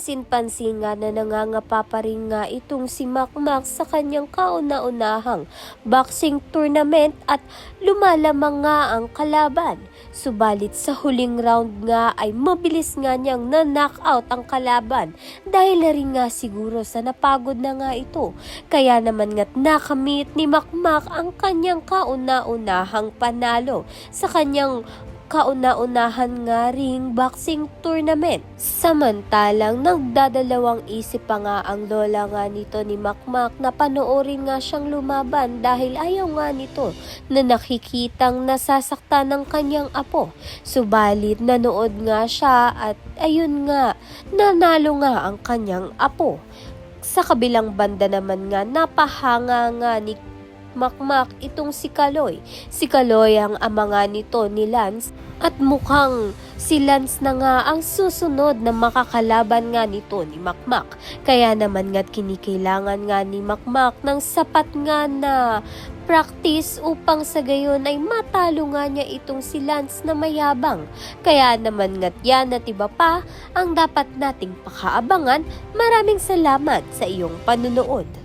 kapansin-pansin nga na nangangapa pa rin nga itong si Makmak sa kanyang kauna-unahang boxing tournament at lumalamang nga ang kalaban. Subalit sa huling round nga ay mabilis nga niyang na-knockout ang kalaban dahil na rin nga siguro sa napagod na nga ito. Kaya naman nga't nakamit ni Makmak ang kanyang kauna-unahang panalo sa kanyang kauna-unahan nga ring boxing tournament. Samantalang nagdadalawang isip pa nga ang lola nga nito ni Makmak na panoorin nga siyang lumaban dahil ayaw nga nito na nakikitang nasasaktan ng kanyang apo. Subalit nanood nga siya at ayun nga, nanalo nga ang kanyang apo. Sa kabilang banda naman nga napahanga nga ni Makmak itong si Kaloy. Si Kaloy ang ama nga nito ni Lance at mukhang si Lance na nga ang susunod na makakalaban nga nito ni Makmak. Kaya naman nga't kinikailangan nga ni Makmak ng sapat nga na practice upang sa gayon ay matalo nga niya itong si Lance na mayabang. Kaya naman nga't yan at iba pa ang dapat nating pakaabangan. Maraming salamat sa iyong panunood.